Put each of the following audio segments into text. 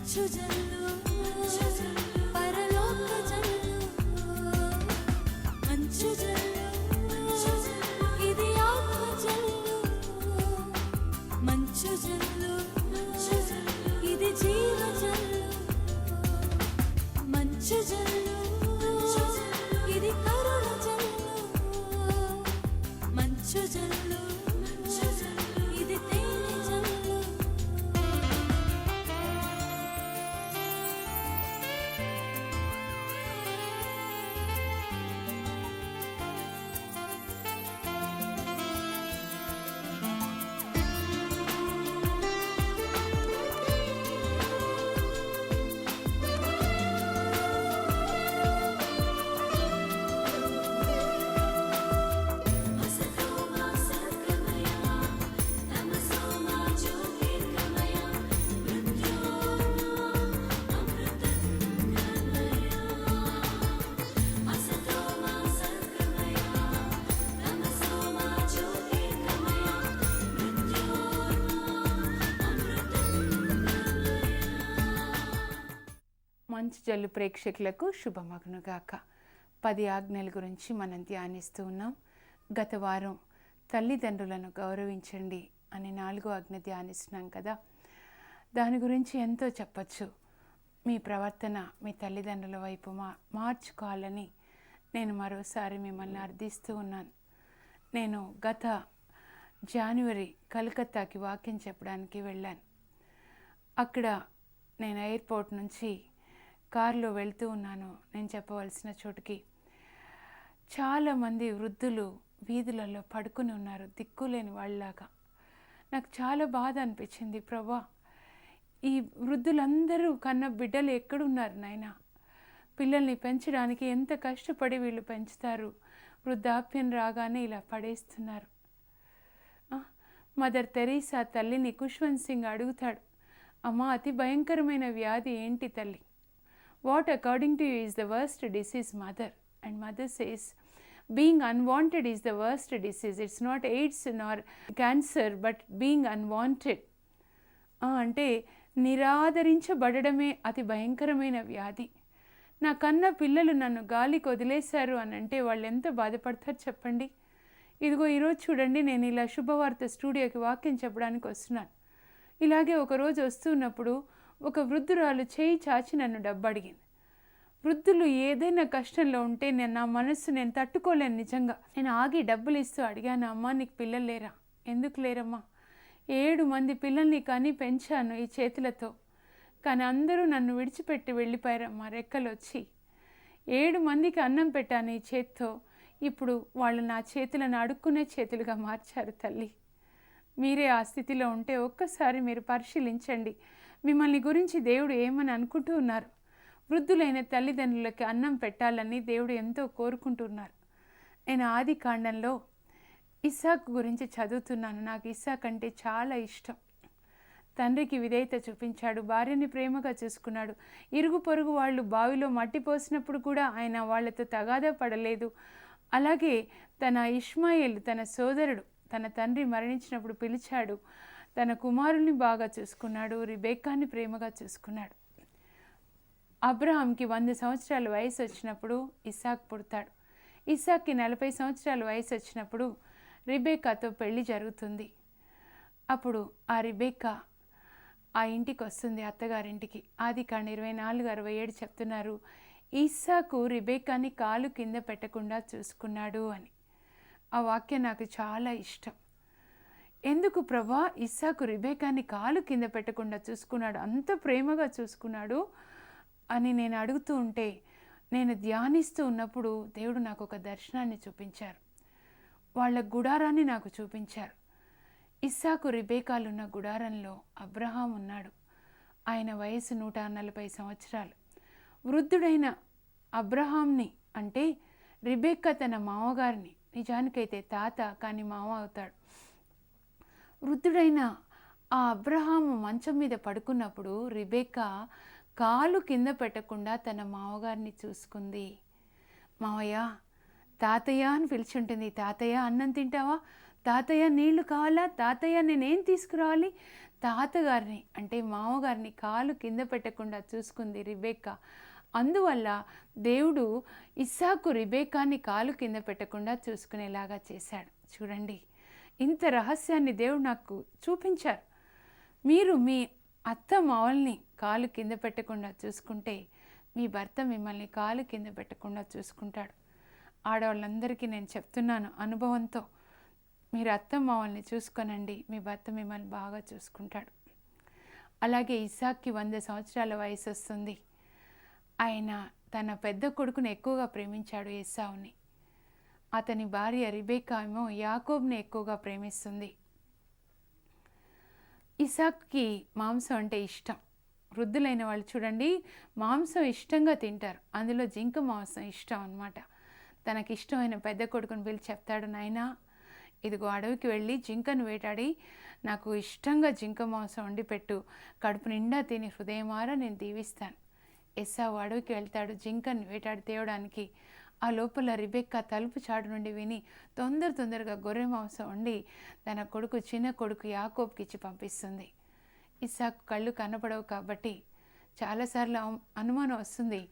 మంచు జల్లు పరలోక జల్లు మంచు జల్లు ఇది ఆత్మ జల్లు మంచు జల్లు ఇది జీవ జల్లు మంచు జల్లు ఇది కరుణ జల్లు మంచు జల్లు ఇది తేనె జల్లు మంచు జల్లు ప్రేక్షకులకు శుభమగునుగాక. 10 ఆజ్ఞల గురించి మనం ధ్యానిస్తూ ఉన్నాం. గత వారం తల్లిదండ్రులను గౌరవించండి అనే 4వ ఆజ్ఞ ధ్యానిస్తున్నాం కదా. దాని గురించి ఎంతో చెప్పచ్చు. మీ ప్రవర్తన మీ తల్లిదండ్రుల వైపు మార్చుకోవాలని నేను మరోసారి మిమ్మల్ని అర్థిస్తూ ఉన్నాను. నేను గత జనవరి కలకత్తాకి వాక్యం చెప్పడానికి వెళ్ళాను. అక్కడ నేను ఎయిర్పోర్ట్ నుంచి కారులో వెళ్తూ ఉన్నాను. నేను చెప్పవలసిన చోటుకి చాలామంది వృద్ధులు వీధులలో పడుకుని ఉన్నారు, దిక్కులేని వాళ్ళలాగా. నాకు చాలా బాధ అనిపించింది. ప్రభా, ఈ వృద్ధులందరూ కన్న బిడ్డలు ఎక్కడున్నారు నాయనా? పిల్లల్ని పెంచడానికి ఎంత కష్టపడి వీళ్ళు పెంచుతారు, వృద్ధాప్యం రాగానే ఇలా పడేస్తున్నారు. మదర్ తెరీసా తల్లిని ఖుష్వంత్ సింగ్ అడుగుతాడు, అమ్మా, అతి భయంకరమైన వ్యాధి ఏంటి తల్లి? What according to you is the worst disease, mother? And mother says, being unwanted is the worst disease. It's not AIDS nor cancer, but being unwanted. అంటే నిరాదరించబడమే అతి భయంకరమైన వ్యాధి. నా కన్న పిల్లలు నన్ను గాలికి వదిలేశారు అని అంటే వాళ్ళు ఎంత బాధపడతారు చెప్పండి. ఇదిగో ఈరోజు చూడండి, నేను ఇలా శుభవార్త స్టూడియోకి వాక్యం చెప్పడానికి వస్తున్నాను. ఇలాగే ఒకరోజు వస్తున్నప్పుడు ఒక వృద్ధురాలు చేయి చాచి నన్ను డబ్బు అడిగింది. వృద్ధులు ఏదైనా కష్టంలో ఉంటే నా మనస్సు నేను తట్టుకోలేను నిజంగా. నేను ఆగి డబ్బులు ఇస్తూ అడిగాను, అమ్మా నీకు పిల్లలు లేరా? ఎందుకు లేరమ్మా? 7 మంది పిల్లల్ని కానీ పెంచాను ఈ చేతులతో, కానీ అందరూ నన్ను విడిచిపెట్టి వెళ్ళిపోయారమ్మా రెక్కలు వచ్చి. 7 మందికి అన్నం పెట్టాను ఈ చేత్తో, ఇప్పుడు వాళ్ళు నా చేతులను అడుక్కునే చేతులుగా మార్చారు తల్లి. మీరే ఆ స్థితిలో ఉంటే ఒక్కసారి మీరు పరిశీలించండి, మిమ్మల్ని గురించి దేవుడు ఏమని అనుకుంటూ ఉన్నారు. వృద్ధులైన తల్లిదండ్రులకి అన్నం పెట్టాలని దేవుడు ఎంతో కోరుకుంటున్నారు. నేను ఆది కాండంలో ఇస్సాకు గురించి చదువుతున్నాను. నాకు ఇస్సాకు అంటే చాలా ఇష్టం. తండ్రికి విధేయత చూపించాడు, భార్యని ప్రేమగా చూసుకున్నాడు. ఇరుగు పొరుగు వాళ్ళు బావిలో మట్టి పోసినప్పుడు కూడా ఆయన వాళ్ళతో తగాదా పడలేదు. అలాగే తన ఇష్మాయేల్ తన సోదరుడు తన తండ్రి మరణించినప్పుడు పిలిచాడు, తన కుమారుల్ని బాగా చూసుకున్నాడు, రిబెక్కాని ప్రేమగా చూసుకున్నాడు. అబ్రహాంకి 100 సంవత్సరాల వయసు వచ్చినప్పుడు ఇస్సాకు పుడతాడు. ఇస్సాక్కి 40 సంవత్సరాల వయసు వచ్చినప్పుడు రిబెక్కాతో పెళ్లి జరుగుతుంది. అప్పుడు ఆ రిబెక్కా ఆ ఇంటికి వస్తుంది, అత్తగారింటికి. ఆదికాండ 24:67 చెప్తున్నారు, ఇస్సాకు రిబెక్కాని కాలు కింద పెట్టకుండా చూసుకున్నాడు అని. ఆ వాక్యం నాకు చాలా ఇష్టం. ఎందుకు ప్రభా ఇస్సాకు రిబెక్కాని కాలు కింద పెట్టకుండా చూసుకున్నాడు, అంత ప్రేమగా చూసుకున్నాడు అని నేను అడుగుతూ ఉంటే, నేను ధ్యానిస్తూ ఉన్నప్పుడు దేవుడు నాకు ఒక దర్శనాన్ని చూపించారు. వాళ్ళ గుడారాన్ని నాకు చూపించారు. ఇస్సాకు రిబెక్కాలున్న గుడారంలో అబ్రహాం ఉన్నాడు. ఆయన వయసు 140 సంవత్సరాలు. వృద్ధుడైన అబ్రహాంని అంటే రిబెక్కా తన మామగారిని, నిజానికైతే తాత కానీ మామ అవుతాడు. వృద్ధుడైన ఆ అబ్రహాము మంచం మీద పడుకున్నప్పుడు రిబెక్కా కాలు కింద పెట్టకుండా తన మామగారిని చూసుకుంది. మావయ్య, తాతయ్య అని పిలిచుంటుంది. తాతయ్య అన్నం తింటావా? తాతయ్య నీళ్లు కావాలా? తాతయ్య నేనేం తీసుకురావాలి? తాతగారిని అంటే మామగారిని కాలు కింద పెట్టకుండా చూసుకుంది రిబెక్కా. అందువల్ల దేవుడు ఇస్సాకు రిబెక్కాని కాలు కింద పెట్టకుండా చూసుకునేలాగా చేశాడు. చూడండి, ఇంత రహస్యాన్ని దేవుడు నాకు చూపించారు. మీరు మీ అత్త మావల్ని కాలు కింద పెట్టకుండా చూసుకుంటే మీ భర్త మిమ్మల్ని కాలు కింద పెట్టకుండా చూసుకుంటాడు. ఆడవాళ్ళందరికీ నేను చెప్తున్నాను అనుభవంతో, మీరు అత్త మావల్ని చూసుకోనండి, మీ భర్త మిమ్మల్ని బాగా చూసుకుంటాడు. అలాగే ఇస్సాక్కి 100 సంవత్సరాల వయసు వస్తుంది. ఆయన తన పెద్ద కొడుకుని ఎక్కువగా ప్రేమించాడు, ఏశావుని. అతని భార్య రిబెక్కా ఏమో యాకోబుని ఎక్కువగా ప్రేమిస్తుంది. ఇస్సాక్కి మాంసం అంటే ఇష్టం. వృద్ధులైన వాళ్ళు చూడండి, మాంసం ఇష్టంగా తింటారు. అందులో జింక మాంసం ఇష్టం అన్నమాట. తనకిష్టమైన పెద్ద కొడుకుని పిలిచి చెప్తాడు, నాయనా ఇదిగో అడవికి వెళ్ళి జింకను వేటాడి నాకు ఇష్టంగా జింక మాంసం వండి పెట్టు, కడుపు నిండా తిని హృదయమారా నేను దీవిస్తాను. ఏశావు అడవికి వెళ్తాడు జింకను వేటాడి తేవడానికి. ఆ లోపల రిబెక్కా తలుపు చాటు నుండి విని తొందరగా గొర్రె మాంసం వండి తన కొడుకు చిన్న కొడుకు యాకోబుకి ఇచ్చి పంపిస్తుంది. ఇస్సాకు కళ్ళు కనపడవు కాబట్టి చాలాసార్లు అనుమానం వస్తుంది.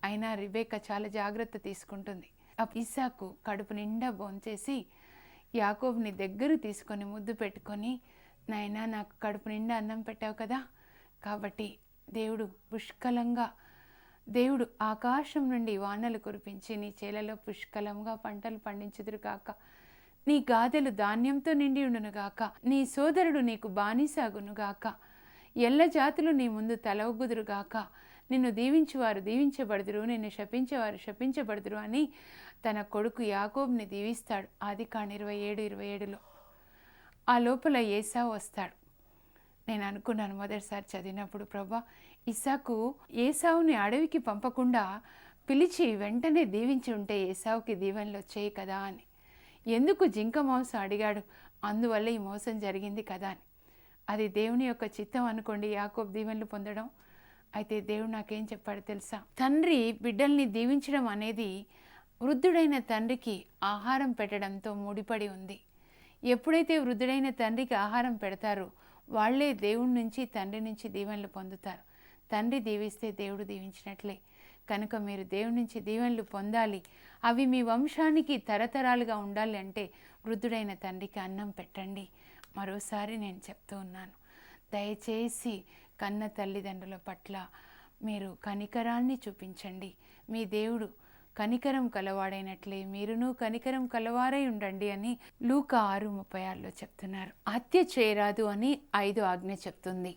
అయినా రిబెక్కా చాలా జాగ్రత్త తీసుకుంటుంది. ఇస్సాకు కడుపు నిండా భోంచేసి యాకోబుని దగ్గర తీసుకొని ముద్దు పెట్టుకొని, నాయనా నాకు కడుపు నిండా అన్నం పెట్టావు కదా, కాబట్టి దేవుడు ఆకాశం నుండి వానలు కురిపించి నీ చేలలో పుష్కలంగా పంటలు పండించుదురు గాక, నీ గాదెలు ధాన్యంతో నిండి ఉండునుగాక, నీ సోదరుడు నీకు బానిసాగునుగాక, ఎల్ల జాతులు నీ ముందు తలవగుదురుగాక, నిన్ను దీవించువారు దీవించబడుదురు, నిన్ను శపించేవారు శపించబడుదురు అని తన కొడుకు యాకోబుని దీవిస్తాడు. ఆదికాండం 27:27లో. ఆ లోపల ఏశావు వస్తాడు. నేను అనుకున్నాను మొదటిసారి చదివినప్పుడు, ప్రభా ఇస్సాకు ఏశావుని అడవికి పంపకుండా పిలిచి వెంటనే దీవించి ఉంటే ఏశావుకి దీవెనలు వచ్చాయి కదా అని. ఎందుకు జింక మాంసం అడిగాడు, అందువల్ల ఈ మోసం జరిగింది కదా అని. అది దేవుని యొక్క చిత్తం అనుకోండి, యాకోబు దీవెనలు పొందడం. అయితే దేవుడు నాకేం చెప్పాడు తెలుసా, తండ్రి బిడ్డల్ని దీవించడం అనేది వృద్ధుడైన తండ్రికి ఆహారం పెట్టడంతో ముడిపడి ఉంది. ఎప్పుడైతే వృద్ధుడైన తండ్రికి ఆహారం పెడతారో వాళ్ళే దేవుడి నుంచి తండ్రి నుంచి దీవెనలు పొందుతారు. తండ్రి దీవిస్తే దేవుడు దీవించినట్లే. కనుక మీరు దేవుడి నుంచి దీవెనలు పొందాలి, అవి మీ వంశానికి తరతరాలుగా ఉండాలి అంటే వృద్ధుడైన తండ్రికి అన్నం పెట్టండి. మరోసారి నేను చెప్తూ ఉన్నాను, దయచేసి కన్న తల్లిదండ్రుల పట్ల మీరు కనికరాన్ని చూపించండి. మీ దేవుడు కనికరం కలవాడైనట్లే మీరును కనికరం కలవారై ఉండండి అని లూకా 6:36లో చెప్తున్నారు. హత్య చేయరాదు అని 5వ ఆజ్ఞ చెప్తుంది.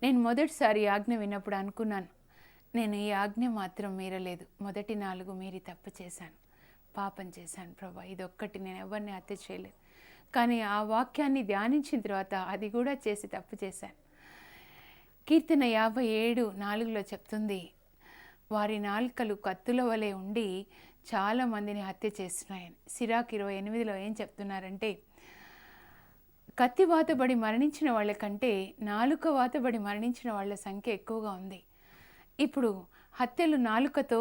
నేను మొదటిసారి ఆజ్ఞ విన్నప్పుడు అనుకున్నాను, నేను ఈ ఆజ్ఞ మాత్రం మీరలేదు, మొదటి 4 మీరి తప్పు చేశాను, పాపం చేశాను ప్రభా, ఇదొక్కటి నేను ఎవరిని హత్య చేయలేదు. కానీ ఆ వాక్యాన్ని ధ్యానించిన తర్వాత అది కూడా చేసి తప్పు చేశాను. కీర్తన 57:4లో చెప్తుంది, వారి నాలుకలు కత్తుల వలె ఉండి చాలా మందిని హత్య చేస్తున్నాయని. సిరాక్ 28లో ఏం చెప్తున్నారంటే, కత్తి వాతబడి మరణించిన వాళ్ళ కంటే నాలుక వాతబడి మరణించిన వాళ్ళ సంఖ్య ఎక్కువగా ఉంది. ఇప్పుడు హత్యలు నాలుకతో,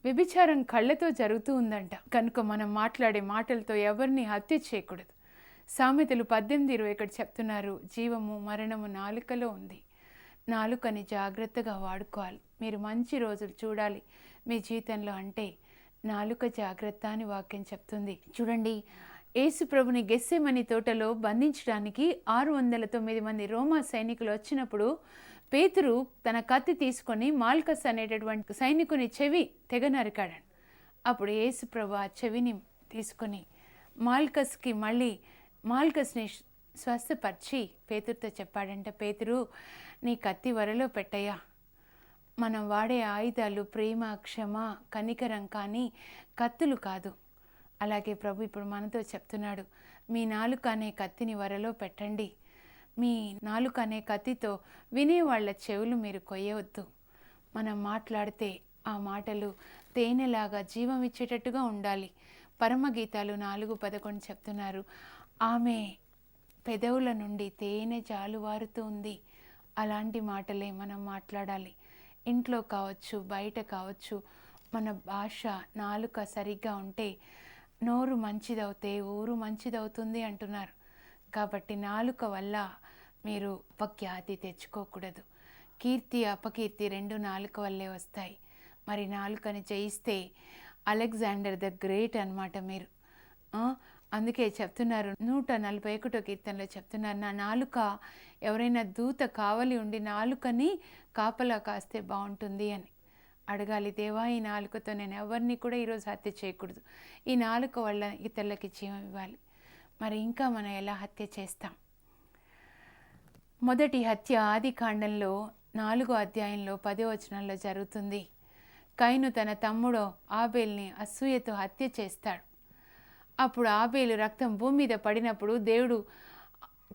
వ్యభిచారం కళ్ళతో జరుగుతూ ఉందంట. కనుక మనం మాట్లాడే మాటలతో ఎవరిని హత్య చేయకూడదు. సామెతలు 18:21 చెప్తున్నారు, జీవము మరణము నాలుకలో ఉంది. నాలుకని జాగ్రత్తగా వాడుకోవాలి. మీరు మంచి రోజులు చూడాలి మీ జీవితంలో అంటే నాలుక జాగ్రత్త అని వాక్యం చెప్తుంది. చూడండి, యేసు ప్రభుని గెత్సేమనీ తోటలో బంధించడానికి 609 మంది రోమా సైనికులు వచ్చినప్పుడు పేతురు తన కత్తి తీసుకొని మాల్కస్ అనేటటువంటి సైనికుని చెవి తెగ నరికాడు. అప్పుడు యేసు ప్రభు ఆ చెవిని తీసుకొని మాల్కస్ని స్వస్థపరిచి పేతురుతో చెప్పాడంట, పేతురు నీ కత్తి వరలో పెట్టయ్యా. మనం వాడే ఆయుధాలు ప్రేమ, క్షమ, కనికరం కానీ కత్తులు కాదు. అలాగే ప్రభు ఇప్పుడు మనతో చెప్తున్నాడు, మీ నాలుక అనే కత్తిని వరలో పెట్టండి. మీ నాలుక అనే కత్తితో వినేవాళ్ల చెవులు మీరు కొయ్యవద్దు. మనం మాట్లాడితే ఆ మాటలు తేనెలాగా జీవం ఇచ్చేటట్టుగా ఉండాలి. పరమగీతాలు 4:11 చెప్తున్నారు, ఆమె పెదవుల నుండి తేనె జాలువారుతూ ఉంది. అలాంటి మాటలే మనం మాట్లాడాలి. ఇంట్లో కావచ్చు, బయట కావచ్చు, మన భాష నాలుక సరిగ్గా ఉంటే నోరు మంచిదవుతే ఊరు మంచిదవుతుంది అంటున్నారు. కాబట్టి నాలుక వల్ల మీరు అపఖ్యాతి తెచ్చుకోకూడదు. కీర్తి అపకీర్తి రెండు నాలుక వల్లే వస్తాయి. మరి నాలుకని జయిస్తే అలెగ్జాండర్ ద గ్రేట్ అన్నమాట మీరు. అందుకే చెప్తున్నారు 141 కీర్తనలో చెప్తున్నారు, నా నాలుక ఎవరైనా దూత కావలి ఉండి నాలుకని కాపలా కాస్తే బాగుంటుంది అని. అడగాలి, దేవా ఈ నాలుకతో నేను ఎవరిని కూడా ఈరోజు హత్య చేయకూడదు, ఈ నాలుక వల్ల ఇతరులకి జీవం ఇవ్వాలి. మరి ఇంకా మనం ఎలా హత్య చేస్తాం? మొదటి హత్య ఆదికాండంలో 4వ అధ్యాయంలో 10వ వచనంలో జరుగుతుంది. కయీను తన తమ్ముడు ఆబేల్ని అసూయతో హత్య చేస్తాడు. అప్పుడు ఆబేలు రక్తం భూమి మీద పడినప్పుడు దేవుడు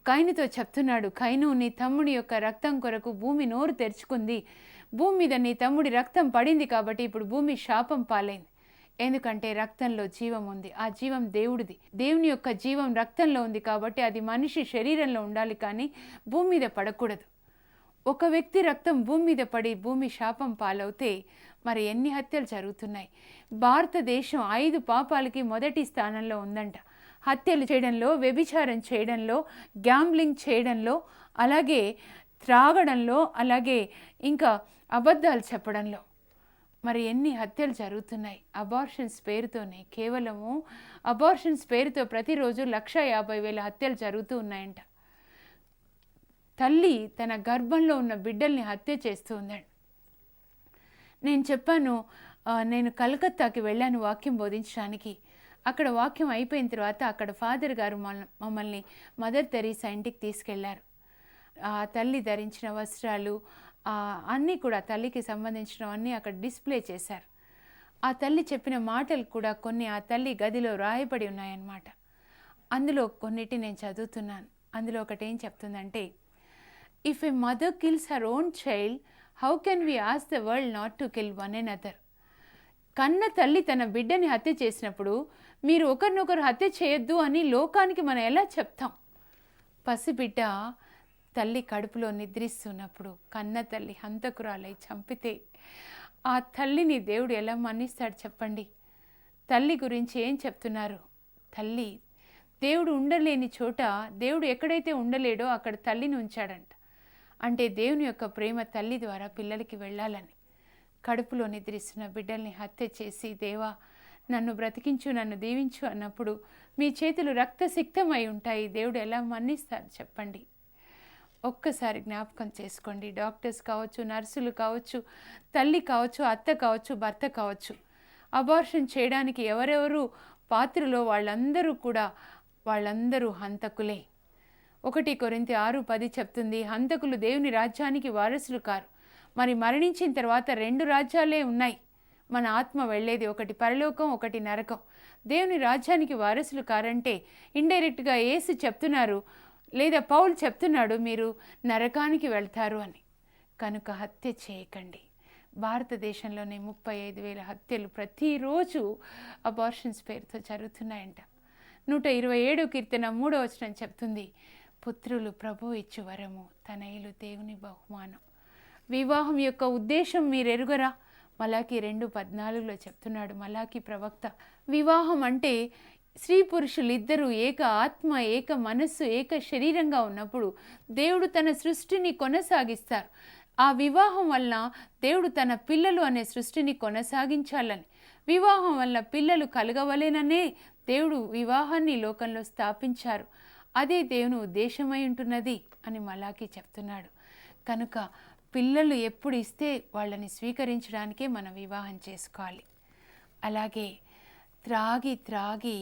కయీనుతో చెప్తున్నాడు, కయీను నీ తమ్ముడి యొక్క రక్తం కొరకు భూమి నోరు తెరుచుకుంది, భూమి మీద నీ తమ్ముడి రక్తం పడింది కాబట్టి ఇప్పుడు భూమి శాపం పాలైంది. ఎందుకంటే రక్తంలో జీవం ఉంది, ఆ జీవం దేవుడిది, దేవుని యొక్క జీవం రక్తంలో ఉంది కాబట్టి అది మనిషి శరీరంలో ఉండాలి కానీ భూమి మీద పడకూడదు. ఒక వ్యక్తి రక్తం భూమి మీద పడి భూమి శాపం పాలవుతే మరి ఎన్ని హత్యలు జరుగుతున్నాయి? భారతదేశం 5 పాపాలకి మొదటి స్థానంలో ఉందంట. హత్యలు చేయడంలో, వ్యభిచారం చేయడంలో, గ్యాంబ్లింగ్ చేయడంలో, అలాగే త్రాగడంలో, అలాగే ఇంకా అబద్ధాలు చెప్పడంలో మరి ఎన్ని హత్యలు జరుగుతున్నాయి? అబార్షన్స్ పేరుతోనే, కేవలము అబార్షన్స్ పేరుతో ప్రతిరోజు 150,000 హత్యలు జరుగుతూ ఉన్నాయంట. తల్లి తన గర్భంలో ఉన్న బిడ్డల్ని హత్య చేస్తూ ఉందండి. నేను చెప్పాను, నేను కలకత్తాకి వెళ్ళాను వాక్యం బోధించడానికి. అక్కడ వాక్యం అయిపోయిన తర్వాత అక్కడ ఫాదర్ గారు మమ్మల్ని మదర్ తెరీసా ఇంటికి తీసుకెళ్లారు. ఆ తల్లి ధరించిన వస్త్రాలు అన్నీ కూడా తల్లికి సంబంధించినవన్నీ అక్కడ డిస్ప్లే చేశారు. ఆ తల్లి చెప్పిన మాటలు కూడా కొన్ని ఆ తల్లి గదిలో రాయబడి ఉన్నాయన్నమాట. అందులో కొన్నిటి నేను చదువుతున్నాను. అందులో ఒకటి ఏం చెప్తుందంటే, if a mother kills her own child, how can we ask the world not to kill one another? కన్న తల్లి తన బిడ్డని హత్య చేసినప్పుడు మీరు ఒకరినొకరు హత్య చేయొద్దు అని లోకానికి మనం ఎలా చెప్తాం? పసిబిడ్డ తల్లి కడుపులో నిద్రిస్తున్నప్పుడు కన్న తల్లి హంతకురాలై చంపితే ఆ తల్లిని దేవుడు ఎలా మన్నిస్తాడు చెప్పండి? తల్లి గురించి ఏం చెప్తున్నారు? తల్లి, దేవుడు ఉండలేని చోట, దేవుడు ఎక్కడైతే ఉండలేడో అక్కడ తల్లిని ఉంచాడంట. అంటే దేవుని యొక్క ప్రేమ తల్లి ద్వారా పిల్లలకి వెళ్ళాలని. కడుపులో నిద్రిస్తున్న బిడ్డల్ని హత్య చేసి, దేవా నన్ను బ్రతికించు, నన్ను దీవించు అన్నప్పుడు మీ చేతులు రక్తసిక్తమై ఉంటాయి. దేవుడు ఎలా మన్నిస్తారు చెప్పండి? ఒక్కసారి జ్ఞాపకం చేసుకోండి. డాక్టర్స్ కావచ్చు, నర్సులు కావచ్చు, తల్లి కావచ్చు, అత్త కావచ్చు, భర్త కావచ్చు, అబార్షన్ చేయడానికి ఎవరెవరు పాత్రలో వాళ్ళందరూ హంతకులే. 1 కొరింథీ 6:10 చెప్తుంది, హంతకులు దేవుని రాజ్యానికి వారసులు కారు. మరి మరణించిన తర్వాత 2 రాజ్యాలే ఉన్నాయి. మన ఆత్మ వెళ్ళేది, ఒకటి పరలోకం, ఒకటి నరకం. దేవుని రాజ్యానికి వారసులు కారంటే ఇండైరెక్ట్గా యేసు చెప్తున్నారు, లేదా పౌలు చెప్తున్నాడు, మీరు నరకానికి వెళ్తారు అని. కనుక హత్య చేయకండి. భారతదేశంలోనే 35,000 హత్యలు ప్రతిరోజు అబార్షన్స్ పేరుతో జరుగుతున్నాయంట. 127 కీర్తన 3వ వచనం చెప్తుంది, పుత్రులు ప్రభు ఇచ్చు వరము, తనయులు దేవుని బహుమానం. వివాహం యొక్క ఉద్దేశం మీరెరుగరా? మలాకి 2:14లో చెప్తున్నాడు మలాకి ప్రవక్త. వివాహం అంటే స్త్రీ పురుషులు ఇద్దరూ ఏక ఆత్మ, ఏక మనస్సు, ఏక శరీరంగా ఉన్నప్పుడు దేవుడు తన సృష్టిని కొనసాగిస్తారు. ఆ వివాహం వల్ల దేవుడు తన పిల్లలు అనే సృష్టిని కొనసాగించాలని, వివాహం వల్ల పిల్లలు కలగవలేననే దేవుడు వివాహాన్ని లోకంలో స్థాపించారు. అదే దేవుని ఉద్దేశమై ఉంటున్నది అని మలాకి చెప్తున్నాడు. కనుక పిల్లలు ఎప్పుడు ఇస్తే వాళ్ళని స్వీకరించడానికే మనం వివాహం చేసుకోవాలి. అలాగే త్రాగి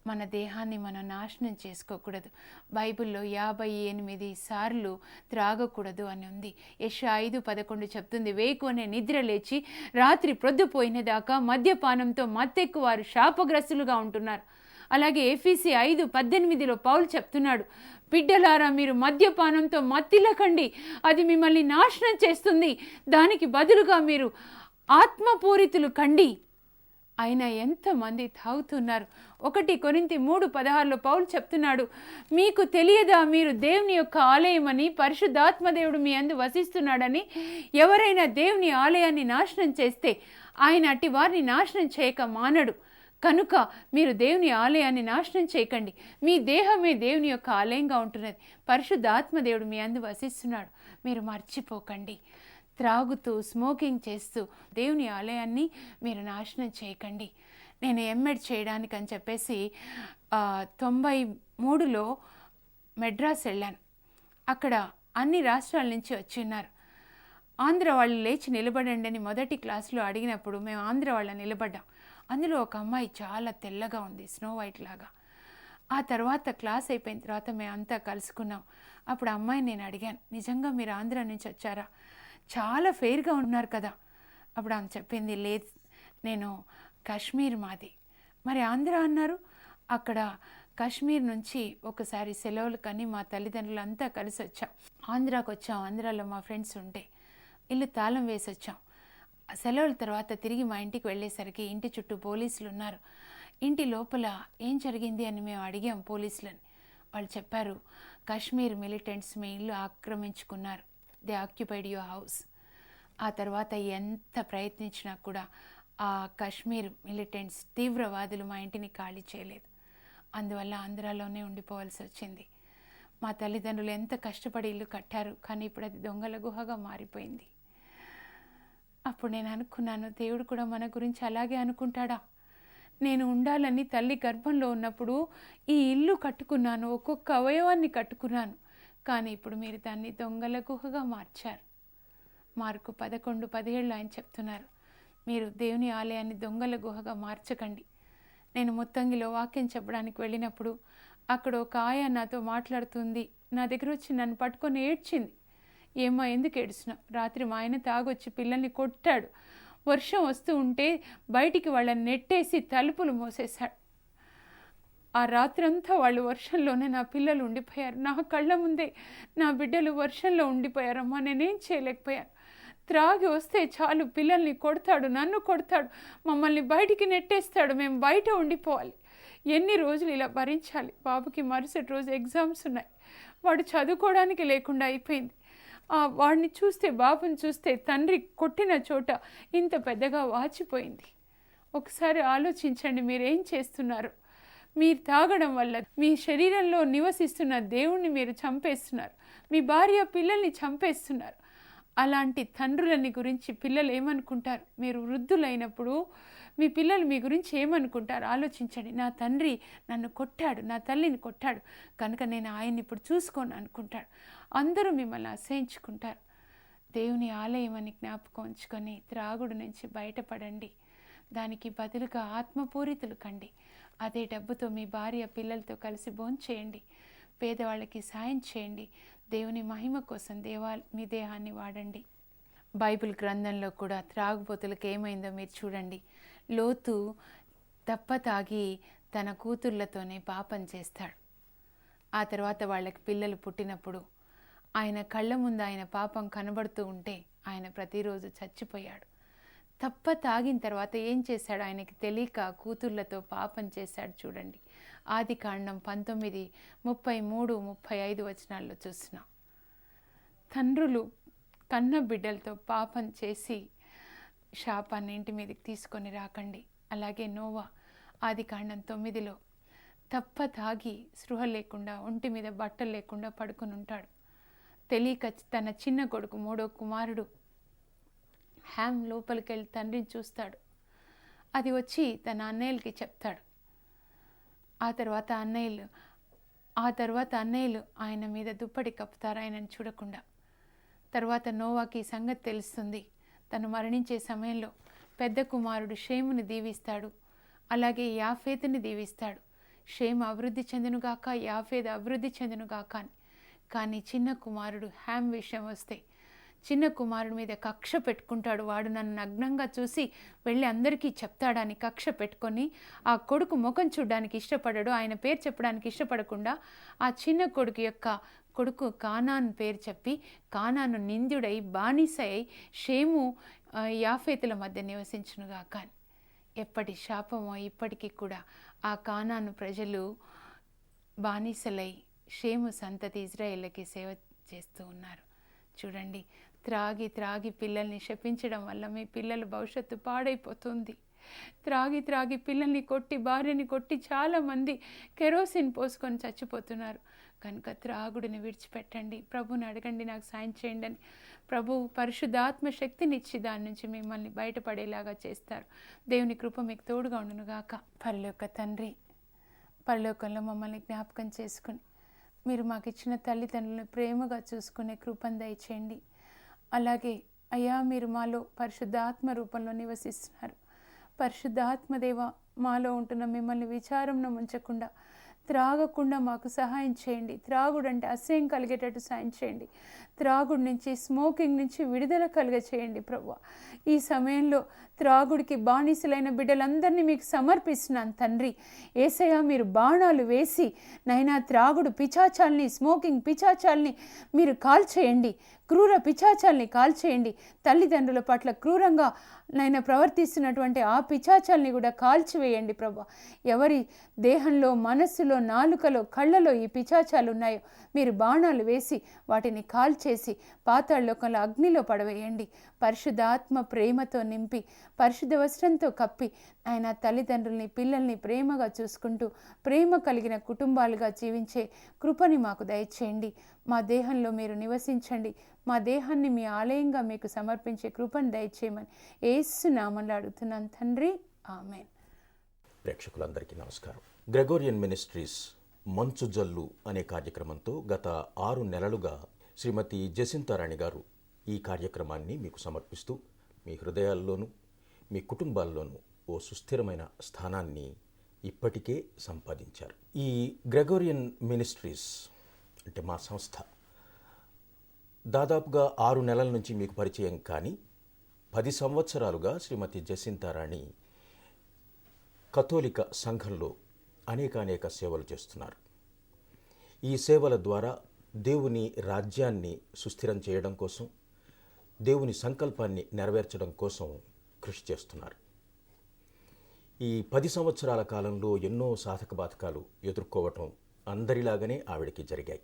మన దేహాన్ని మనం నాశనం చేసుకోకూడదు. బైబిల్లో 58 సార్లు త్రాగకూడదు అని ఉంది. యెషయా 5:11 చెప్తుంది, వేకువనే నిద్ర లేచి రాత్రి ప్రొద్దుపోయిన దాకా మద్యపానంతో మత్తెక్కు వారు శాపగ్రస్తులుగా ఉంటున్నారు. అలాగే ఎఫెసీ 5:18లో పౌలు చెప్తున్నాడు, బిడ్డలారా మీరు మద్యపానంతో మత్తిలకండి, అది మిమ్మల్ని నాశనం చేస్తుంది. దానికి బదులుగా మీరు ఆత్మపూరితులు కండి. అయినా ఎంతమంది తాగుతున్నారు? 1 కొరింథీ 3:16లో పౌలు చెప్తున్నాడు, మీకు తెలియదా మీరు దేవుని యొక్క ఆలయమని, పరిశుద్ధాత్మదేవుడు మీ యందు వసిస్తున్నాడని? ఎవరైనా దేవుని ఆలయాన్ని నాశనం చేస్తే ఆయన అట్టి వారిని నాశనం చేయక మానడు. కనుక మీరు దేవుని ఆలయాన్ని నాశనం చేయకండి. మీ దేహమే దేవుని యొక్క ఆలయంగా ఉంటున్నది. పరిశుద్ధాత్మ దేవుడు మీ అందు వసిస్తున్నాడు. మీరు మర్చిపోకండి. త్రాగుతూ స్మోకింగ్ చేస్తూ దేవుని ఆలయాన్ని మీరు నాశనం చేయకండి. నేను ఎంఎడ్ చేయడానికి అని చెప్పేసి 93లో మెడ్రాస్ వెళ్ళాను. అక్కడ అన్ని రాష్ట్రాల నుంచి వచ్చి ఉన్నారు. ఆంధ్ర వాళ్ళు లేచి నిలబడండి అని మొదటి క్లాస్లో అడిగినప్పుడు మేము ఆంధ్ర వాళ్ళ నిలబడ్డాం. అందులో ఒక అమ్మాయి చాలా తెల్లగా ఉంది, స్నో వైట్ లాగా. ఆ తర్వాత క్లాస్ అయిపోయిన తర్వాత మేము అంతా కలుసుకున్నాం. అప్పుడు అమ్మాయి నేను అడిగాను, నిజంగా మీరు ఆంధ్ర నుంచి వచ్చారా? చాలా ఫెయిర్గా ఉన్నారు కదా. అప్పుడు ఆమె చెప్పింది, లేదు నేను కాశ్మీర్ మాది. మరి ఆంధ్ర అన్నారు? అక్కడ కాశ్మీర్ నుంచి ఒకసారి సెలవులకని మా తల్లిదండ్రులు అంతా కలిసి వచ్చాం. ఆంధ్రాకి వచ్చాం. ఆంధ్రాలో మా ఫ్రెండ్స్ ఉంటే ఇల్లు తాళం వేసి వచ్చాం. సెలవుల తర్వాత తిరిగి మా ఇంటికి వెళ్ళేసరికి ఇంటి చుట్టూ పోలీసులు ఉన్నారు. ఇంటి లోపల ఏం జరిగింది అని మేము అడిగాం పోలీసులని. వాళ్ళు చెప్పారు, కాశ్మీర్ మిలిటెంట్స్ మీ ఇల్లు ఆక్రమించుకున్నారు. They occupied your house. ఆ తర్వాత ఎంత ప్రయత్నించినా కూడా ఆ కాశ్మీర్ మిలిటెంట్స్ తీవ్రవాదులు మా ఇంటిని ఖాళీ చేయలేదు. అందువల్ల ఆంధ్రాలోనే ఉండిపోవాల్సి వచ్చింది. మా తల్లిదండ్రులు ఎంత కష్టపడి ఇల్లు కట్టారు, కానీ ఇప్పుడు అది దొంగల గుహగా మారిపోయింది. అప్పుడు నేను అనుకున్నాను, దేవుడు కూడా మన గురించి అలాగే అనుకుంటాడా? నేను ఉండాలని తల్లి గర్భంలో ఉన్నప్పుడు ఈ ఇల్లు కట్టుకున్నాను, ఒక్కొక్క అవయవాన్ని కట్టుకున్నాను. కానీ ఇప్పుడు మీరు దాన్ని దొంగల గుహగా మార్చారు. మార్కు 11:17 ఆయన చెప్తున్నారు, మీరు దేవుని ఆలయాన్ని దొంగల గుహగా మార్చకండి. నేను ముత్తంగిలో వాక్యం చెప్పడానికి వెళ్ళినప్పుడు అక్కడ ఒక ఆయ నాతో మాట్లాడుతుంది. నా దగ్గర వచ్చి నన్ను పట్టుకొని ఏడ్చింది. ఏమో ఎందుకు ఏడుస్తున్నావు? రాత్రి మా ఆయన తాగొచ్చి పిల్లల్ని కొట్టాడు. వర్షం వస్తూ ఉంటే బయటికి వాళ్ళని నెట్టేసి తలుపులు మోసేశాడు. ఆ రాత్రంతా వాళ్ళు వర్షంలోనే నా పిల్లలు ఉండిపోయారు. నా కళ్ళ ముందే నా బిడ్డలు వర్షంలో ఉండిపోయారమ్మా. నేనేం చేయలేకపోయాను. త్రాగి వస్తే చాలు పిల్లల్ని కొడతాడు, నన్ను కొడతాడు, మమ్మల్ని బయటికి నెట్టేస్తాడు. మేము బయట ఉండిపోవాలి. ఎన్ని రోజులు ఇలా భరించాలి? బాబుకి మరుసటి రోజు ఎగ్జామ్స్ ఉన్నాయి. వాడు చదువుకోవడానికి లేకుండా అయిపోయింది. వాడిని చూస్తే, బాబుని చూస్తే తండ్రి కొట్టిన చోట ఇంత పెద్దగా వాచిపోయింది. ఒకసారి ఆలోచించండి, మీరేం చేస్తున్నారు? మీరు తాగడం వల్ల మీ శరీరంలో నివసిస్తున్న దేవుణ్ణి మీరు చంపేస్తున్నారు. మీ భార్య పిల్లల్ని చంపేస్తున్నారు. అలాంటి తండ్రులని గురించి పిల్లలు ఏమనుకుంటారు? మీరు వృద్ధులైనప్పుడు మీ పిల్లలు మీ గురించి ఏమనుకుంటారు ఆలోచించండి. నా తండ్రి నన్ను కొట్టాడు, నా తల్లిని కొట్టాడు, కనుక నేను ఆయన్ని ఇప్పుడు చూసుకోను అనుకుంటాడు. అందరూ మిమ్మల్ని అసహించుకుంటారు. దేవుని ఆలయం అని జ్ఞాపకం ఉంచుకొని త్రాగుడు నుంచి బయటపడండి. దానికి బదులుగా ఆత్మపూరితులు కండి. అదే డబ్బుతో మీ భార్య పిల్లలతో కలిసి భోంచేయండి. పేదవాళ్ళకి సాయం చేయండి. దేవుని మహిమ కోసం మీ దేహాన్ని వాడండి. బైబిల్ గ్రంథంలో కూడా త్రాగుబోతులకు ఏమైందో మీరు చూడండి. లోతు తాగి తన కూతుర్లతోనే పాపం చేస్తాడు. ఆ తర్వాత వాళ్ళకి పిల్లలు పుట్టినప్పుడు ఆయన కళ్ళ ముందు ఆయన పాపం కనబడుతూ ఉంటే ఆయన ప్రతిరోజు చచ్చిపోయాడు. తాగిన తర్వాత ఏం చేశాడు? ఆయనకి తెలియక కూతుర్లతో పాపం చేశాడు. చూడండి, ఆదికాండం 19:33-35 వచనాల్లో చూస్తున్నాం. తండ్రులు కన్న బిడ్డలతో పాపం చేసి శాపాన్ని ఇంటి మీదకి తీసుకొని రాకండి. అలాగే నోవా ఆదికాండం 9లో తాగి స్పృహ లేకుండా, ఒంటి మీద బట్టలు లేకుండా పడుకుని ఉంటాడు. తెలియక తన చిన్న కొడుకు 3వ కుమారుడు హ్యామ్ లోపలికి వెళ్ళి తండ్రిని చూస్తాడు. అది వచ్చి తన అన్నయ్యలకి చెప్తాడు. ఆ తర్వాత అన్నయ్యలు ఆయన మీద దుప్పటి కప్పుతారు ఆయనను చూడకుండా. తర్వాత నోవాకి సంగతి తెలుస్తుంది. తను మరణించే సమయంలో పెద్ద కుమారుడు షేముని దీవిస్తాడు, అలాగే యాఫేతుని దీవిస్తాడు. షేము అభివృద్ధి చెందునుగాక, యాఫేదు అభివృద్ధి చెందునుగాక అని. కానీ చిన్న కుమారుడు హ్యామ్ విషయం వస్తే చిన్న కుమారుడి మీద కక్ష పెట్టుకుంటాడు. వాడు నన్ను నగ్నంగా చూసి వెళ్ళి అందరికీ చెప్తాడని కక్ష పెట్టుకొని ఆ కొడుకు ముఖం చూడడానికి ఇష్టపడడు. ఆయన పేరు చెప్పడానికి ఇష్టపడకుండా ఆ చిన్న కొడుకు కానాను పేరు చెప్పి కానాను నింద్యుడై బానిసై షేము యాఫేతుల మధ్య నివసించునుగా. కానీ ఎప్పటి శాపమో ఇప్పటికీ కూడా ఆ కానాను ప్రజలు బానిసలై షేము సంతతి ఇజ్రాయేళ్ళకి సేవ చేస్తూ ఉన్నారు. చూడండి, త్రాగి పిల్లల్ని శపించడం వల్ల మీ పిల్లల భవిష్యత్తు పాడైపోతుంది. త్రాగి త్రాగి పిల్లల్ని కొట్టి భార్యని కొట్టి చాలామంది కెరోసిన్ పోసుకొని చచ్చిపోతున్నారు. కనుక త్రాగుడిని విడిచిపెట్టండి, ప్రభుని అడగండి నాకు సాయం చేయండి అని. ప్రభు పరిశుద్ధాత్మ శక్తినిచ్చి దాని నుంచి మిమ్మల్ని బయటపడేలాగా చేస్తారు. దేవుని కృప మీకు తోడుగా ఉండునుగాక. పరలోక తండ్రి, పరలోకంలో మమ్మల్ని జ్ఞాపకం చేసుకుని మీరు మాకు ఇచ్చిన తల్లిదండ్రులను ప్రేమగా చూసుకునే కృపను దయచేయండి. అలాగే అయ్యా, మీరు మాలో పరిశుద్ధాత్మ రూపంలో నివసిస్తున్నారు. పరిశుద్ధాత్మదేవ, మాలో ఉంటున్న మిమ్మల్ని విచారంలో ఉంచకుండా త్రాగకుండా మాకు సహాయం చేయండి. త్రాగుడంటే అసహ్యం కలిగేటట్టు సాయం చేయండి. త్రాగుడి నుంచి, స్మోకింగ్ నుంచి విడుదల కలుగ చేయండి ప్రభువా. ఈ సమయంలో త్రాగుడికి బానిసలైన బిడ్డలందరినీ మీకు సమర్పిస్తున్నాను తండ్రి. యేసయ్య, మీరు బాణాలు వేసి నైనా త్రాగుడు పిచాచాల్ని, స్మోకింగ్ పిచాచాల్ని మీరు కాల్చేయండి. క్రూర పిచాచాల్ని కాల్చేయండి. తల్లిదండ్రుల పట్ల క్రూరంగా నైనా ప్రవర్తిస్తున్నటువంటి ఆ పిచాచాల్ని కూడా కాల్చివేయండి ప్రభా. ఎవరి దేహంలో, మనస్సులో, నాలుకలో, కళ్ళలో ఈ పిచాచాలు ఉన్నాయో మీరు బాణాలు వేసి వాటిని కాల్చేసి పాతాళలోకంలో అగ్నిలో పడవేయండి. పరిశుద్ధాత్మ ప్రేమతో నింపి పరిశుద్ధ వస్త్రంతో కప్పి ఆయన తల్లిదండ్రుల్ని, పిల్లల్ని ప్రేమగా చూసుకుంటూ ప్రేమ కలిగిన కుటుంబాలుగా జీవించే కృపని మాకు దయచేయండి. మా దేహంలో మీరు నివసించండి. మా దేహాన్ని మీ ఆలయంగా మీకు సమర్పించే కృపను దయచేయమని యేసు నామములో అడుగుతున్నాను తండ్రి, ఆమేన్. ప్రేక్షకులందరికీ నమస్కారం. గ్రెగోరియన్ మినిస్ట్రీస్ మంచు జల్లు అనే కార్యక్రమంతో గత 6 నెలలుగా శ్రీమతి జసింతారాణి గారు ఈ కార్యక్రమాన్ని మీకు సమర్పిస్తూ మీ హృదయాల్లోనూ మీ కుటుంబాల్లోనూ ఓ సుస్థిరమైన స్థానాన్ని ఇప్పటికే సంపాదించారు. ఈ గ్రెగోరియన్ మినిస్ట్రీస్ అంటే మా సంస్థ దాదాపుగా 6 నెలల నుంచి మీకు పరిచయం కానీ 10 సంవత్సరాలుగా శ్రీమతి జసింతారాణి కథోలిక సంఘంలో అనేక సేవలు చేస్తున్నారు. ఈ సేవల ద్వారా దేవుని రాజ్యాన్ని సుస్థిరం చేయడం కోసం, దేవుని సంకల్పాన్ని నెరవేర్చడం కోసం కృషి చేస్తున్నారు. ఈ 10 సంవత్సరాల కాలంలో ఎన్నో సాధక బాధకాలు ఎదుర్కోవటం అందరిలాగానే ఆవిడకి జరిగాయి.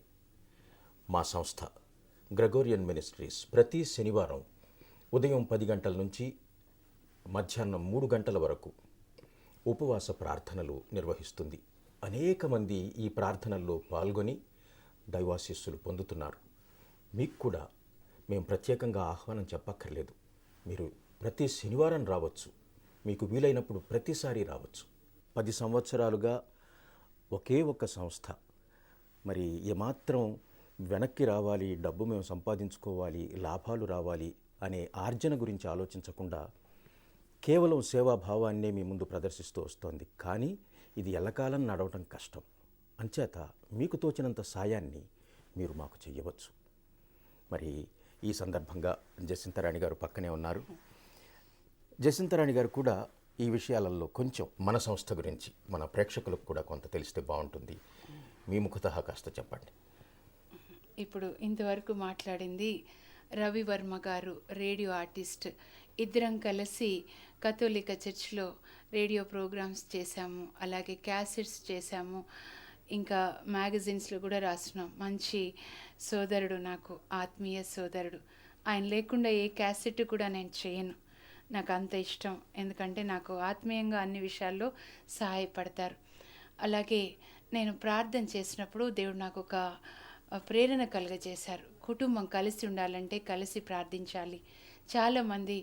మా సంస్థ గ్రెగోరియన్ మినిస్ట్రీస్ ప్రతి శనివారం ఉదయం 10 గంటల నుంచి మధ్యాహ్నం 3 గంటల వరకు ఉపవాస ప్రార్థనలు నిర్వహిస్తుంది. అనేక మంది ఈ ప్రార్థనల్లో పాల్గొని దైవాశీస్సులు పొందుతున్నారు. మీకు కూడా మేము ప్రత్యేకంగా ఆహ్వానం చెప్పక్కర్లేదు. మీరు ప్రతి శనివారం రావచ్చు, మీకు వీలైనప్పుడు ప్రతిసారి రావచ్చు. 10 సంవత్సరాలుగా ఒకే ఒక్క సంస్థ మరి ఏమాత్రం వెనక్కి రావాలి, డబ్బు మేము సంపాదించుకోవాలి, లాభాలు రావాలి అనే ఆర్జన గురించి ఆలోచించకుండా కేవలం సేవాభావాన్నే మీ ముందు ప్రదర్శిస్తూ వస్తోంది. కానీ ఇది ఎల్లకాలం నడవటం కష్టం. అంచేత మీకు తోచినంత సాయాన్ని మీరు మాకు చెయ్యవచ్చు. మరి ఈ సందర్భంగా జసింతారాణి గారు పక్కనే ఉన్నారు. జసింతారాణి గారు కూడా ఈ విషయాలలో కొంచెం మన సంస్థ గురించి మన ప్రేక్షకులకు కూడా కొంత తెలిస్తే బాగుంటుంది. మీ ముఖతహా కాస్త చెప్పండి. ఇప్పుడు ఇంతవరకు మాట్లాడింది రవివర్మ గారు, రేడియో ఆర్టిస్ట్. ఇద్దరం కలిసి కథోలిక చర్చ్లో రేడియో ప్రోగ్రామ్స్ చేశాము, అలాగే క్యాసెట్స్ చేశాము, ఇంకా మ్యాగజైన్స్లో కూడా రాస్తున్నాం. మంచి సోదరుడు, నాకు ఆత్మీయ సోదరుడు. ఆయన లేకుండా ఏ క్యాసెట్ కూడా నేను చేయను. నాకు అంత ఇష్టం, ఎందుకంటే నాకు ఆత్మీయంగా అన్ని విషయాల్లో సహాయపడతారు. అలాగే నేను ప్రార్థన చేసినప్పుడు దేవుడు నాకు ఒక ప్రేరణ కలుగజేశారు. కుటుంబం కలిసి ఉండాలంటే కలిసి ప్రార్థించాలి. చాలామంది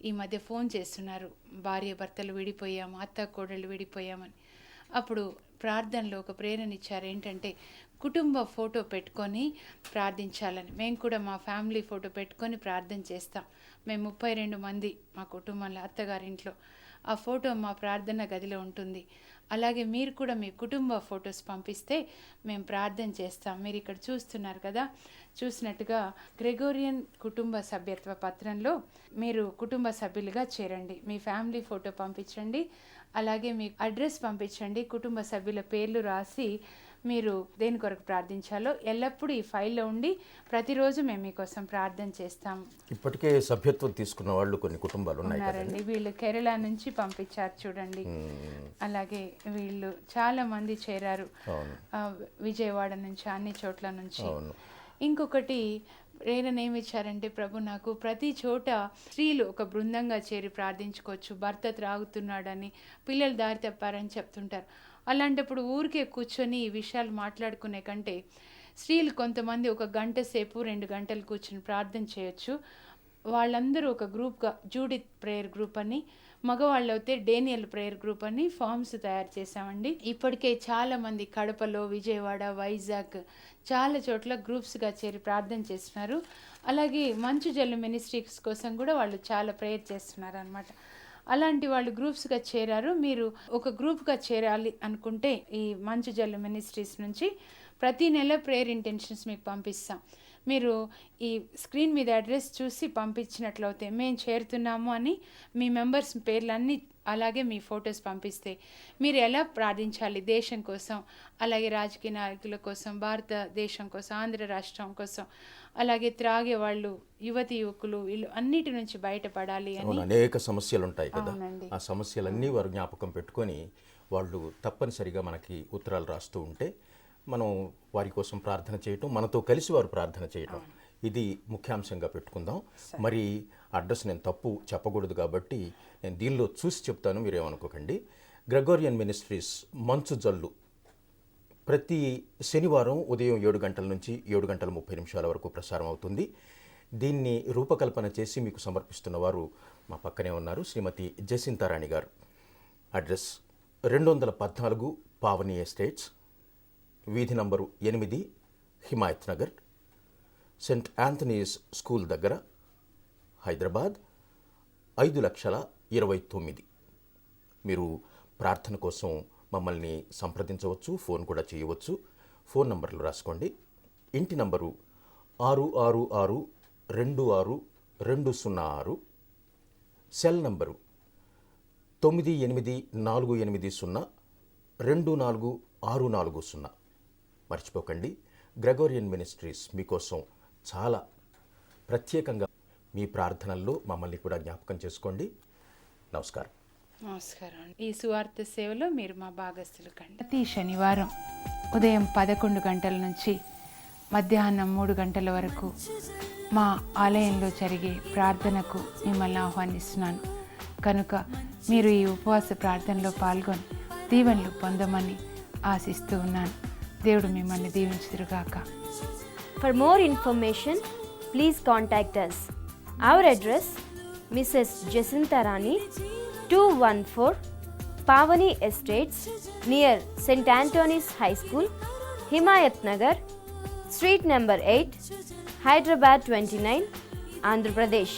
ఈ మధ్య ఫోన్ చేస్తున్నారు, భార్య భర్తలు విడిపోయాము, అత్త కోడళ్ళు విడిపోయామని. అప్పుడు ప్రార్థనలో ఒక ప్రేరణ ఇచ్చారు, ఏంటంటే కుటుంబ ఫోటో పెట్టుకొని ప్రార్థించాలని. మేము కూడా మా ఫ్యామిలీ ఫోటో పెట్టుకొని ప్రార్థన చేస్తాం. మేము 32 మంది మా కుటుంబంలో, అత్తగారింట్లో. ఆ ఫోటో మా ప్రార్థన గదిలో ఉంటుంది. అలాగే మీరు కూడా మీ కుటుంబ ఫొటోస్ పంపిస్తే మేము ప్రార్థన చేస్తాం. మీరు ఇక్కడ చూస్తున్నారు కదా, చూసినట్టుగా గ్రెగోరియన్ కుటుంబ సభ్యత్వ పత్రంలో మీరు కుటుంబ సభ్యులుగా చేరండి. మీ ఫ్యామిలీ ఫోటో పంపించండి, అలాగే మీ అడ్రస్ పంపించండి. కుటుంబ సభ్యుల పేర్లు రాసి మీరు దేని కొరకు ప్రార్థించాలో ఎల్లప్పుడూ ఈ ఫైల్లో ఉండి ప్రతిరోజు మేము మీకోసం ప్రార్థన చేస్తాం. ఇప్పటికే సభ్యత్వం తీసుకున్న వాళ్ళు కొన్ని కుటుంబాలు ఉన్నారండి. వీళ్ళు కేరళ నుంచి పంపించారు చూడండి. అలాగే వీళ్ళు చాలా మంది చేరారు, విజయవాడ నుంచి, అన్ని చోట్ల నుంచి. ఇంకొకటి ప్రేరణ ఏమి ఇచ్చారంటే ప్రభు నాకు ప్రతి చోట స్త్రీలు ఒక బృందంగా చేరి ప్రార్థించుకోవచ్చు. భర్త త్రాగుతున్నాడని, పిల్లలు దారి తప్పారని చెప్తుంటారు. అలాంటప్పుడు ఊరికే కూర్చొని ఈ విషయాలు మాట్లాడుకునే కంటే స్త్రీలు కొంతమంది ఒక గంట సేపు 2 గంటలు కూర్చొని ప్రార్థన చేయొచ్చు. వాళ్ళందరూ ఒక గ్రూప్గా జూడిత్ ప్రేయర్ గ్రూప్ అని, మగవాళ్ళు అయితే డేనియల్ ప్రేయర్ గ్రూప్ అని ఫామ్స్ తయారు చేసామండి. ఇప్పటికే చాలామంది కడపలో, విజయవాడ, వైజాగ్ చాలా చోట్ల గ్రూప్స్గా చేరి ప్రార్థన చేస్తున్నారు. అలాగే మంచు జల్లు మినిస్ట్రీస్ కోసం కూడా వాళ్ళు చాలా ప్రేయర్ చేస్తున్నారు అనమాట. అలాంటి వాళ్ళు గ్రూప్స్గా చేరారు. మీరు ఒక గ్రూప్గా చేరాలి అనుకుంటే ఈ మంచు జల్లు మినిస్ట్రీస్ నుంచి ప్రతి నెల ప్రేయర్ ఇంటెన్షన్స్ మీకు పంపిస్తాం. మీరు ఈ స్క్రీన్ మీద అడ్రస్ చూసి పంపించినట్లయితే మేము చేరుతున్నాము అని మీ మెంబర్స్ పేర్లన్నీ అలాగే మీ ఫొటోస్ పంపిస్తే మీరు ఎలా ప్రార్థించాలి దేశం కోసం, అలాగే రాజకీయ నాయకుల కోసం, భారతదేశం కోసం, ఆంధ్ర రాష్ట్రం కోసం, అలాగే త్రాగే వాళ్ళు, యువతి యువకులు వీళ్ళు అన్నిటి నుంచి బయటపడాలి అని. అనేక సమస్యలు ఉంటాయి కదా, ఆ సమస్యలన్నీ వారు జ్ఞాపకం పెట్టుకొని వాళ్ళు తప్పనిసరిగా మనకి ఉత్తరాలు రాస్తూ ఉంటే మనం వారి కోసం ప్రార్థన చేయటం, మనతో కలిసి వారు ప్రార్థన చేయటం, ఇది ముఖ్యాంశంగా పెట్టుకుందాం. మరి అడ్రస్ నేను తప్పు చెప్పకూడదు కాబట్టి నేను దీనిలో చూసి చెప్తాను, మీరేమనుకోకండి. గ్రెగోరియన్ మినిస్ట్రీస్ మంచు జల్లు ప్రతి శనివారం ఉదయం 7 గంటల నుంచి 7 గంటల 30 నిమిషాల వరకు ప్రసారం అవుతుంది. దీన్ని రూపకల్పన చేసి మీకు సమర్పిస్తున్న వారు మా పక్కనే ఉన్నారు, శ్రీమతి జసింతారాణి గారు. అడ్రస్ 214 పావని ఎస్టేట్స్, వీధి నంబరు 8, Himayat Nagar, saint Anthony's school దగ్గర, హైదరాబాద్ 5,29,000. మీరు ప్రార్థన కోసం మమ్మల్ని సంప్రదించవచ్చు, ఫోన్ కూడా చేయవచ్చు. ఫోన్ నంబర్లు రాసుకోండి. ఇంటి నంబరు 666-26-206, సెల్ నంబరు 9848024640. మర్చిపోకండి, గ్రెగోరియన్ మినిస్ట్రీస్ మీకోసం చాలా ప్రత్యేకంగా మీ ప్రార్థనల్లో మమ్మల్ని కూడా జ్ఞాపకం చేసుకోండి. నమస్కారం. నమస్కారం. ఈ సువార్త సేవలో మీరు మా భాగస్థులు కండి. ప్రతి శనివారం ఉదయం 11 గంటల నుంచి మధ్యాహ్నం 3 గంటల వరకు మా ఆలయంలో జరిగే ప్రార్థనకు మిమ్మల్ని ఆహ్వానిస్తున్నాను. కనుక మీరు ఈ ఉపవాస ప్రార్థనలో పాల్గొని దీవెనలు పొందమని ఆశిస్తూ ఉన్నాను. దేవుడు మిమ్మల్ని దీవించుదురుగాక. For more information, please contact us. Our address, Mrs. Jacinta Rani, 214 Pavani Estates, near St. Anthony's High School, Himayat Nagar, Street number 8, Hyderabad 29, Andhra Pradesh.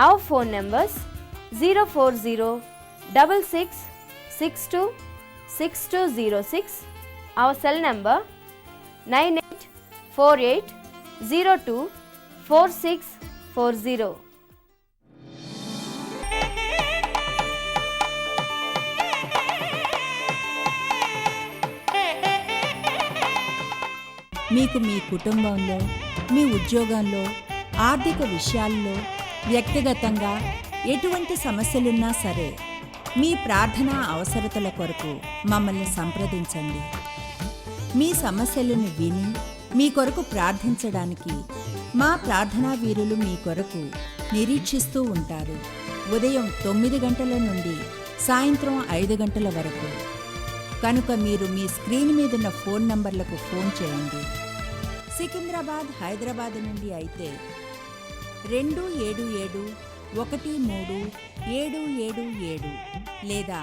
Our phone numbers 04066626206. Our cell number 9848024640. మీకు మీ కుటుంబంలో, మీ ఉద్యోగంలో, ఆర్థిక విషయాల్లో, వ్యక్తిగతంగా ఎటువంటి సమస్యలున్నా సరే మీ ప్రార్థనా అవసరతల కొరకు మమ్మల్ని సంప్రదించండి. మీ సమస్యలను విని మీ కొరకు ప్రార్థించడానికి మా ప్రార్థనా వీరులు మీ కొరకు నిరీక్షిస్తూ ఉంటారు. ఉదయం 9 గంటల నుండి సాయంత్రం 5 గంటల వరకు. కనుక మీరు మీ స్క్రీన్ మీదున్న ఫోన్ నంబర్లకు ఫోన్ చేయండి. సికింద్రాబాద్, హైదరాబాద్ నుండి అయితే 277-13-777 లేదా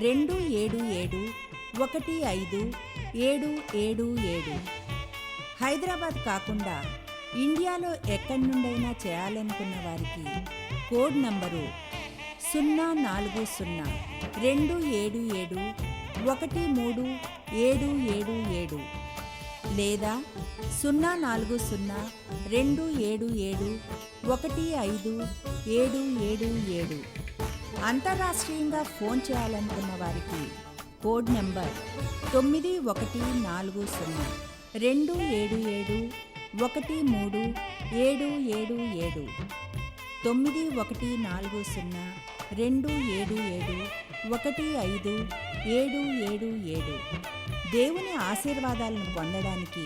277-15-777. హైదరాబాద్ కాకుండా ఇండియాలో ఎక్కడి నుండైనా చేయాలనుకున్న వారికి కోడ్ నంబరు 040-277-13-777 లేదా 040-277-15-777. అంతర్రాష్ట్రీయంగా ఫోన్ చేయాలనుకున్న వారికి కోడ్ నెంబర్ 9140-277-13-777 9140-277-15-777. దేవుని ఆశీర్వాదాలను పొందడానికి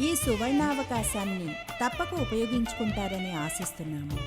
ఈ సువర్ణావకాశాన్ని తప్పక ఉపయోగించుకుంటారని ఆశిస్తున్నాము.